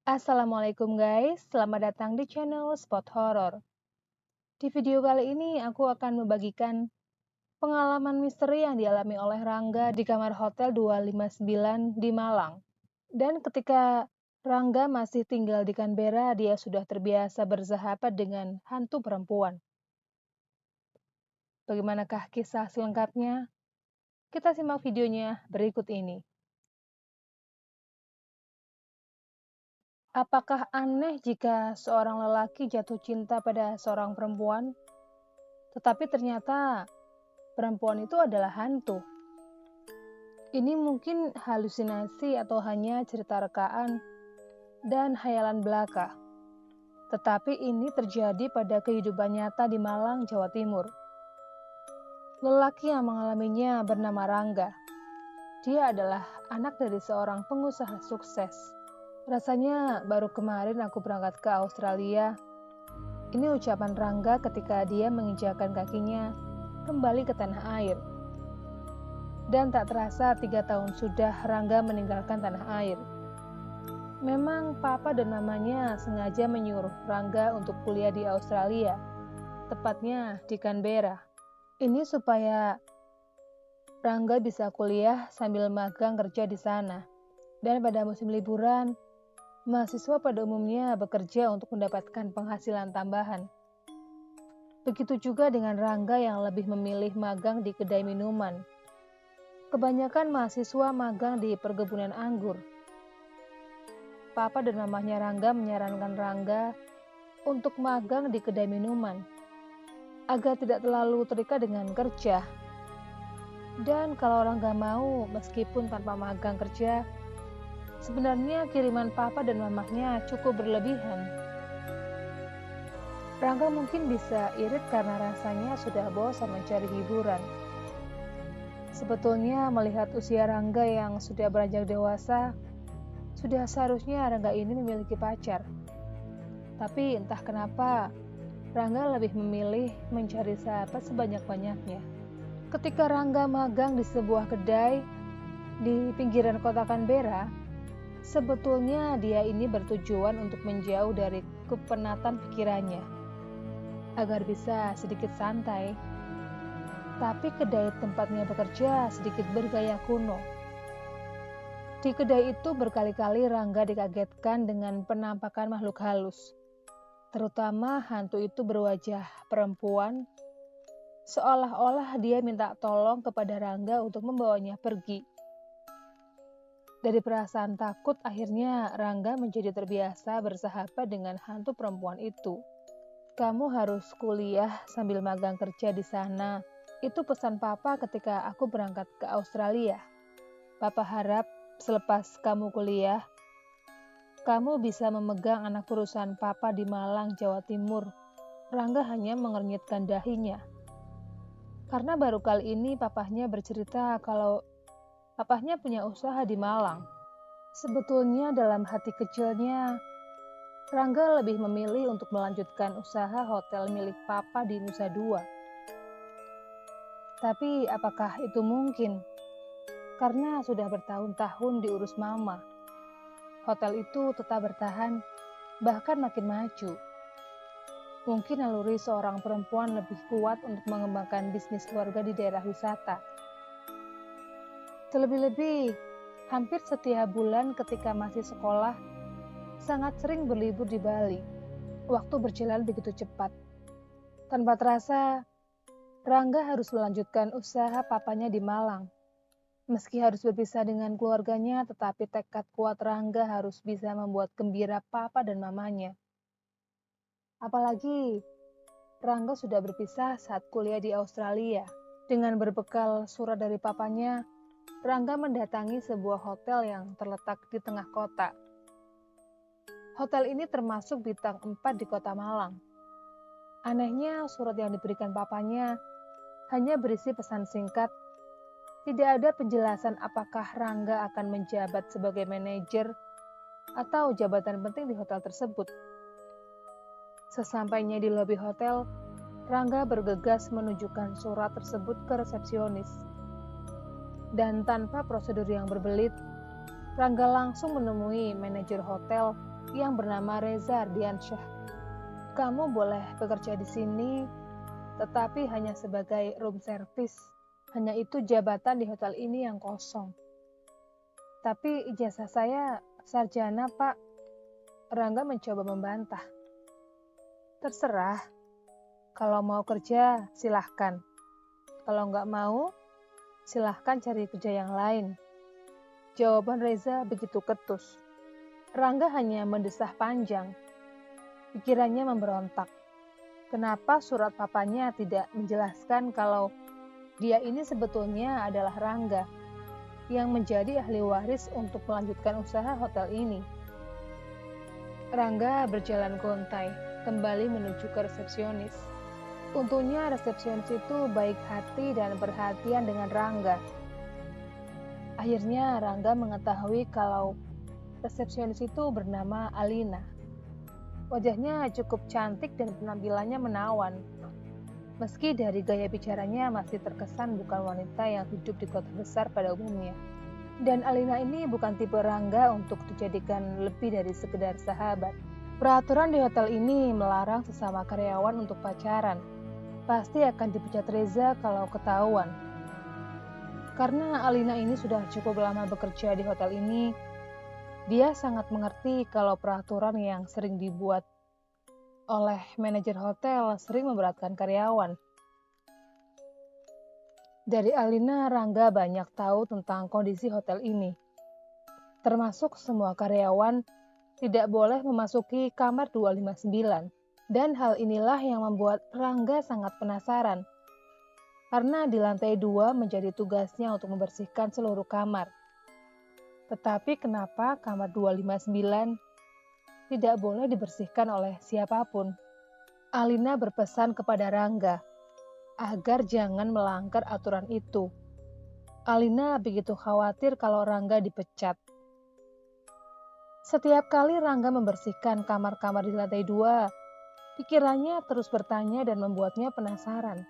Assalamualaikum guys, selamat datang di channel Spot Horror. Di video kali ini aku akan membagikan pengalaman misteri yang dialami oleh Rangga di kamar Hotel 259 di Malang. Dan ketika Rangga masih tinggal di Canberra, dia sudah terbiasa bersahabat dengan hantu perempuan. Bagaimanakah kisah selengkapnya? Kita simak videonya berikut ini. Apakah aneh jika seorang lelaki jatuh cinta pada seorang perempuan? Tetapi ternyata perempuan itu adalah hantu. Ini mungkin halusinasi atau hanya cerita rekaan dan khayalan belaka. Tetapi ini terjadi pada kehidupan nyata di Malang, Jawa Timur. Lelaki yang mengalaminya bernama Rangga. Dia adalah anak dari seorang pengusaha sukses. Rasanya baru kemarin aku berangkat ke Australia. Ini ucapan Rangga ketika dia menginjakkan kakinya kembali ke tanah air. Dan tak terasa 3 tahun sudah Rangga meninggalkan tanah air. Memang papa dan mamanya sengaja menyuruh Rangga untuk kuliah di Australia, tepatnya di Canberra. Ini supaya Rangga bisa kuliah sambil magang kerja di sana. Dan pada musim liburan, mahasiswa pada umumnya bekerja untuk mendapatkan penghasilan tambahan. Begitu juga dengan Rangga yang lebih memilih magang di kedai minuman. Kebanyakan mahasiswa magang di perkebunan anggur. Papa dan mamanya Rangga menyarankan Rangga untuk magang di kedai minuman, agar tidak terlalu terikat dengan kerja. Dan kalau Rangga mau, meskipun tanpa magang kerja, sebenarnya kiriman papa dan mamanya cukup berlebihan. Rangga mungkin bisa irit karena rasanya sudah bosan mencari hiburan. Sebetulnya melihat usia Rangga yang sudah beranjak dewasa, sudah seharusnya Rangga ini memiliki pacar. Tapi entah kenapa, Rangga lebih memilih mencari sahabat sebanyak-banyaknya. Ketika Rangga magang di sebuah kedai di pinggiran kota Canberra, sebetulnya dia ini bertujuan untuk menjauh dari kepenatan pikirannya, agar bisa sedikit santai. Tapi kedai tempatnya bekerja sedikit bergaya kuno. Di kedai itu berkali-kali Rangga dikagetkan dengan penampakan makhluk halus, terutama hantu itu berwajah perempuan, seolah-olah dia minta tolong kepada Rangga untuk membawanya pergi. Dari perasaan takut, akhirnya Rangga menjadi terbiasa bersahabat dengan hantu perempuan itu. Kamu harus kuliah sambil magang kerja di sana. Itu pesan papa ketika aku berangkat ke Australia. Papa harap selepas kamu kuliah, kamu bisa memegang anak perusahaan papa di Malang, Jawa Timur. Rangga hanya mengernyitkan dahinya. Karena baru kali ini papahnya bercerita kalau papahnya punya usaha di Malang. Sebetulnya dalam hati kecilnya, Rangga lebih memilih untuk melanjutkan usaha hotel milik papa di Nusa Dua. Tapi apakah itu mungkin? Karena sudah bertahun-tahun diurus mama. Hotel itu tetap bertahan, bahkan makin maju. Mungkin naluri seorang perempuan lebih kuat untuk mengembangkan bisnis keluarga di daerah wisata. Terlebih-lebih, hampir setiap bulan ketika masih sekolah, sangat sering berlibur di Bali. Waktu berjalan begitu cepat. Tanpa terasa, Rangga harus melanjutkan usaha papanya di Malang. Meski harus berpisah dengan keluarganya, tetapi tekad kuat Rangga harus bisa membuat gembira papa dan mamanya. Apalagi, Rangga sudah berpisah saat kuliah di Australia. Dengan berbekal surat dari papanya, Rangga mendatangi sebuah hotel yang terletak di tengah kota. Hotel ini termasuk bintang 4 di kota Malang. Anehnya, surat yang diberikan papanya hanya berisi pesan singkat. Tidak ada penjelasan apakah Rangga akan menjabat sebagai manajer atau jabatan penting di hotel tersebut. Sesampainya di lobi hotel, Rangga bergegas menunjukkan surat tersebut ke resepsionis. Dan tanpa prosedur yang berbelit, Rangga langsung menemui manajer hotel yang bernama Reza Ardiansyah. Kamu boleh bekerja di sini, tetapi hanya sebagai room service. Hanya itu jabatan di hotel ini yang kosong. Tapi ijazah saya sarjana, Pak. Rangga mencoba membantah. Terserah. Kalau mau kerja, silahkan. Kalau nggak mau, silahkan cari kerja yang lain. Jawaban Reza begitu ketus. Rangga hanya mendesah panjang. Pikirannya memberontak. Kenapa surat papanya tidak menjelaskan kalau dia ini sebetulnya adalah Rangga yang menjadi ahli waris untuk melanjutkan usaha hotel ini? Rangga berjalan gontai, kembali menuju ke resepsionis. Untungnya resepsionis itu baik hati dan perhatian dengan Rangga. Akhirnya Rangga mengetahui kalau resepsionis itu bernama Alina. Wajahnya cukup cantik dan penampilannya menawan. Meski dari gaya bicaranya masih terkesan bukan wanita yang hidup di kota besar pada umumnya. Dan Alina ini bukan tipe Rangga untuk dijadikan lebih dari sekedar sahabat. Peraturan di hotel ini melarang sesama karyawan untuk pacaran. Pasti akan dipecat Reza kalau ketahuan. Karena Alina ini sudah cukup lama bekerja di hotel ini, dia sangat mengerti kalau peraturan yang sering dibuat oleh manajer hotel sering memberatkan karyawan. Dari Alina, Rangga banyak tahu tentang kondisi hotel ini. Termasuk semua karyawan tidak boleh memasuki kamar 259. Dan hal inilah yang membuat Rangga sangat penasaran. Karena di lantai 2 menjadi tugasnya untuk membersihkan seluruh kamar. Tetapi kenapa kamar 259 tidak boleh dibersihkan oleh siapapun? Alina berpesan kepada Rangga agar jangan melanggar aturan itu. Alina begitu khawatir kalau Rangga dipecat. Setiap kali Rangga membersihkan kamar-kamar di lantai 2, pikirannya terus bertanya dan membuatnya penasaran.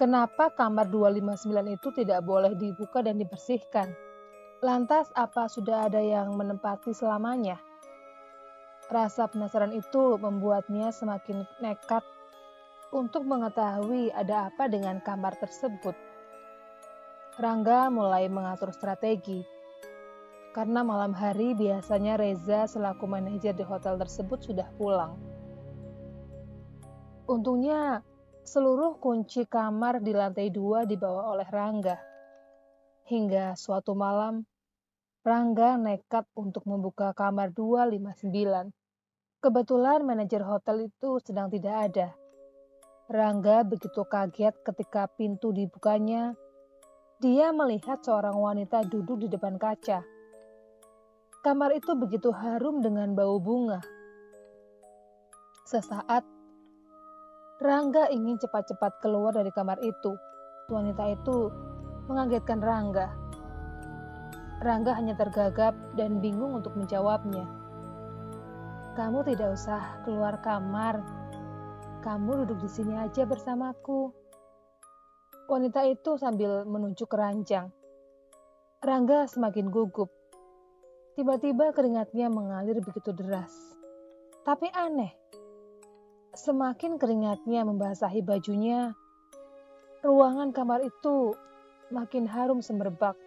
Kenapa kamar 259 itu tidak boleh dibuka dan dibersihkan? Lantas apa sudah ada yang menempati selamanya? Rasa penasaran itu membuatnya semakin nekat untuk mengetahui ada apa dengan kamar tersebut. Rangga mulai mengatur strategi. Karena malam hari biasanya Reza selaku manajer di hotel tersebut sudah pulang. Untungnya seluruh kunci kamar di lantai 2 dibawa oleh Rangga. Hingga suatu malam, Rangga nekat untuk membuka kamar 259. Kebetulan manajer hotel itu sedang tidak ada. Rangga begitu kaget ketika pintu dibukanya. Dia melihat seorang wanita duduk di depan kaca. Kamar itu begitu harum dengan bau bunga. Sesaat, Rangga ingin cepat-cepat keluar dari kamar itu. Wanita itu mengagetkan Rangga. Rangga hanya tergagap dan bingung untuk menjawabnya. Kamu tidak usah keluar kamar. Kamu duduk di sini aja bersamaku. Wanita itu sambil menunjuk ke ranjang. Rangga semakin gugup. Tiba-tiba keringatnya mengalir begitu deras. Tapi aneh. Semakin keringatnya membasahi bajunya, ruangan kamar itu makin harum semerbak.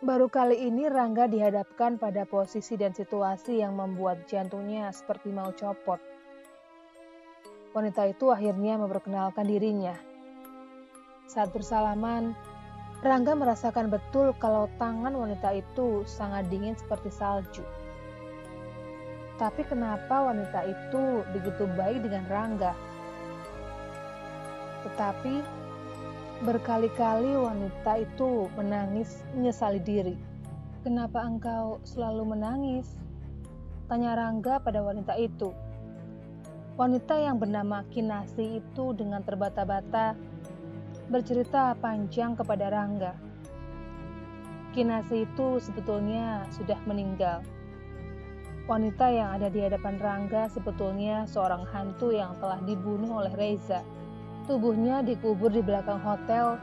Baru kali ini Rangga dihadapkan pada posisi dan situasi yang membuat jantungnya seperti mau copot. Wanita itu akhirnya memperkenalkan dirinya. Saat bersalaman, Rangga merasakan betul kalau tangan wanita itu sangat dingin seperti salju. Tapi kenapa wanita itu begitu baik dengan Rangga? Tetapi berkali-kali wanita itu menangis menyesali diri. Kenapa engkau selalu menangis? Tanya Rangga pada wanita itu. Wanita yang bernama Kinasi itu dengan terbata-bata bercerita panjang kepada Rangga. Kinasi itu sebetulnya sudah meninggal. Wanita yang ada di hadapan Rangga sebetulnya seorang hantu yang telah dibunuh oleh Reza. Tubuhnya dikubur di belakang hotel,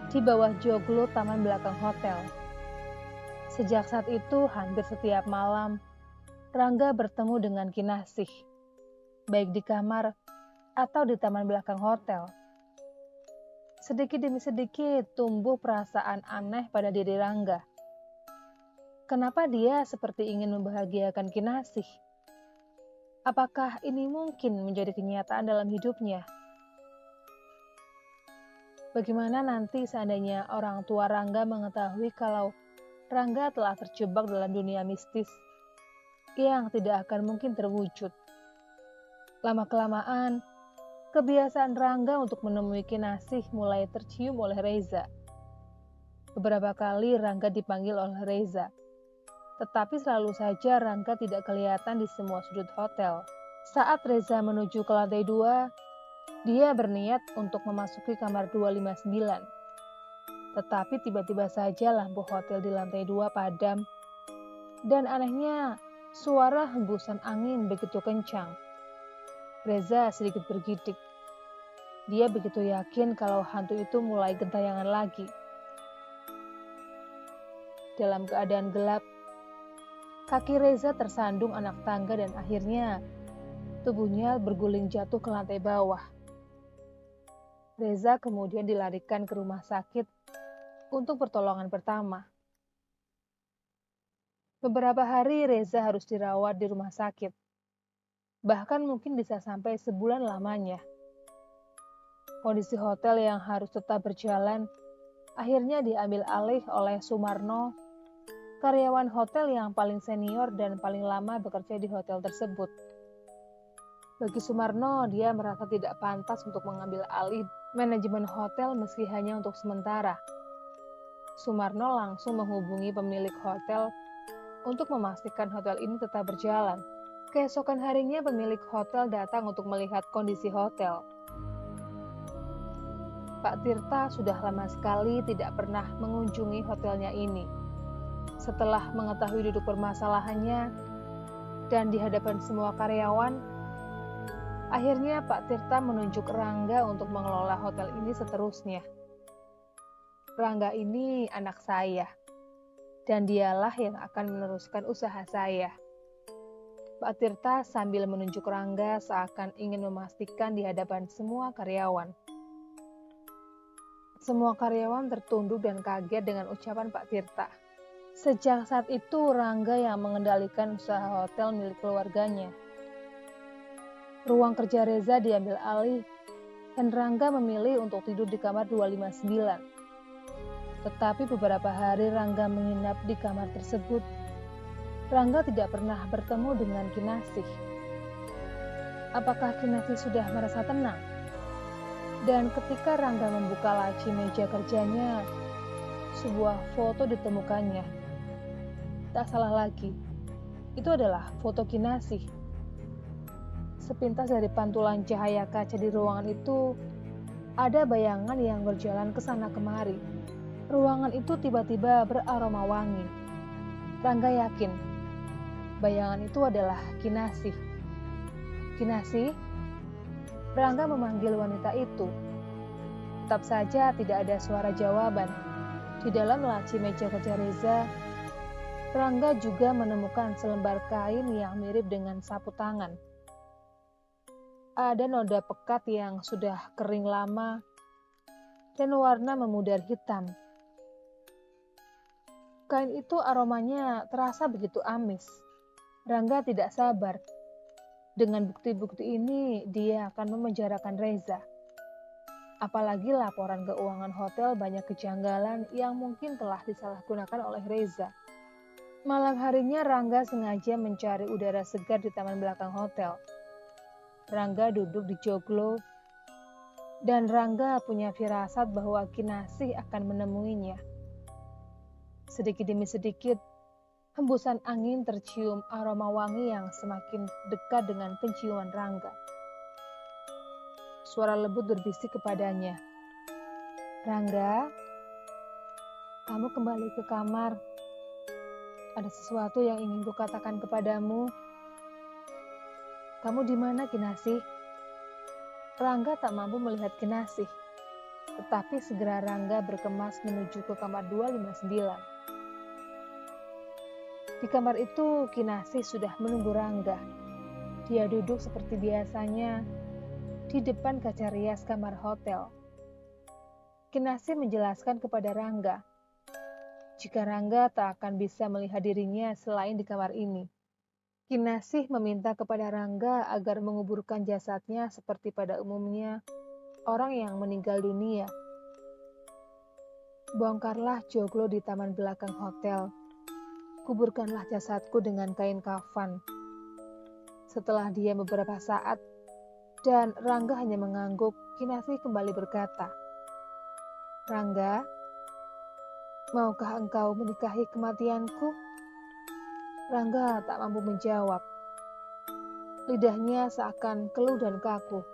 di bawah joglo taman belakang hotel. Sejak saat itu, hampir setiap malam, Rangga bertemu dengan Kinasih, baik di kamar atau di taman belakang hotel. Sedikit demi sedikit tumbuh perasaan aneh pada diri Rangga. Kenapa dia seperti ingin membahagiakan Kinasih? Apakah ini mungkin menjadi kenyataan dalam hidupnya? Bagaimana nanti seandainya orang tua Rangga mengetahui kalau Rangga telah terjebak dalam dunia mistis yang tidak akan mungkin terwujud? Lama-kelamaan, kebiasaan Rangga untuk menemui Kinasih mulai tercium oleh Reza. Beberapa kali Rangga dipanggil oleh Reza, tetapi selalu saja Rangga tidak kelihatan di semua sudut hotel. Saat Reza menuju ke lantai 2, dia berniat untuk memasuki kamar 259. Tetapi tiba-tiba saja lampu hotel di lantai 2 padam, dan anehnya suara hembusan angin begitu kencang. Reza sedikit bergidik. Dia begitu yakin kalau hantu itu mulai gentayangan lagi. Dalam keadaan gelap, kaki Reza tersandung anak tangga dan akhirnya tubuhnya berguling jatuh ke lantai bawah. Reza kemudian dilarikan ke rumah sakit untuk pertolongan pertama. Beberapa hari Reza harus dirawat di rumah sakit. Bahkan mungkin bisa sampai sebulan lamanya. Kondisi hotel yang harus tetap berjalan akhirnya diambil alih oleh Sumarno, karyawan hotel yang paling senior dan paling lama bekerja di hotel tersebut. Bagi Sumarno, dia merasa tidak pantas untuk mengambil alih manajemen hotel meski hanya untuk sementara. Sumarno langsung menghubungi pemilik hotel untuk memastikan hotel ini tetap berjalan. Keesokan harinya pemilik hotel datang untuk melihat kondisi hotel. Pak Tirta sudah lama sekali tidak pernah mengunjungi hotelnya ini. Setelah mengetahui duduk permasalahannya dan di hadapan semua karyawan, akhirnya Pak Tirta menunjuk Rangga untuk mengelola hotel ini seterusnya. Rangga ini anak saya, dan dialah yang akan meneruskan usaha saya. Pak Tirta sambil menunjuk Rangga seakan ingin memastikan di hadapan semua karyawan. Semua karyawan tertunduk dan kaget dengan ucapan Pak Tirta. Sejak saat itu, Rangga yang mengendalikan usaha hotel milik keluarganya. Ruang kerja Reza diambil alih, dan Rangga memilih untuk tidur di kamar 259. Tetapi beberapa hari Rangga menginap di kamar tersebut, Rangga tidak pernah bertemu dengan Kinasih. Apakah Kinasih sudah merasa tenang? Dan ketika Rangga membuka laci meja kerjanya, sebuah foto ditemukannya. Tak salah lagi, itu adalah foto Kinasih. Sepintas dari pantulan cahaya kaca di ruangan itu, ada bayangan yang berjalan ke sana kemari. Ruangan itu tiba-tiba beraroma wangi. Rangga yakin, bayangan itu adalah Kinasih. Kinasih? Rangga memanggil wanita itu. Tetap saja tidak ada suara jawaban. Di dalam laci meja kerja Reza, Rangga juga menemukan selembar kain yang mirip dengan sapu tangan. Ada noda pekat yang sudah kering lama dan warna memudar hitam. Kain itu aromanya terasa begitu amis. Rangga tidak sabar. Dengan bukti-bukti ini, dia akan memenjarakan Reza. Apalagi laporan keuangan hotel banyak kejanggalan yang mungkin telah disalahgunakan oleh Reza. Malam harinya Rangga sengaja mencari udara segar di taman belakang hotel. Rangga duduk di joglo, dan Rangga punya firasat bahwa Kinasih akan menemuinya. Sedikit demi sedikit, hembusan angin tercium aroma wangi yang semakin dekat dengan penciuman Rangga. Suara lembut berbisik kepadanya, "Rangga, kamu kembali ke kamar. Ada sesuatu yang ingin kukatakan kepadamu." "Kamu di mana, Kinasih?" Rangga tak mampu melihat Kinasih, tetapi segera Rangga berkemas menuju ke kamar 259. Di kamar itu, Kinasih sudah menunggu Rangga. Dia duduk seperti biasanya di depan kaca rias kamar hotel. Kinasih menjelaskan kepada Rangga, jika Rangga tak akan bisa melihat dirinya selain di kamar ini. Kinasih meminta kepada Rangga agar menguburkan jasadnya seperti pada umumnya orang yang meninggal dunia. Bongkarlah joglo di taman belakang hotel. Kuburkanlah jasadku dengan kain kafan. Setelah diam beberapa saat, dan Rangga hanya mengangguk, Kinasih kembali berkata, Rangga, maukah engkau menikahi kematianku? Rangga tak mampu menjawab. Lidahnya seakan keluh dan kaku.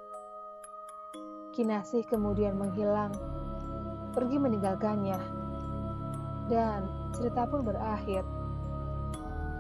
Kinasih kemudian menghilang, pergi meninggalkannya. Dan cerita pun berakhir.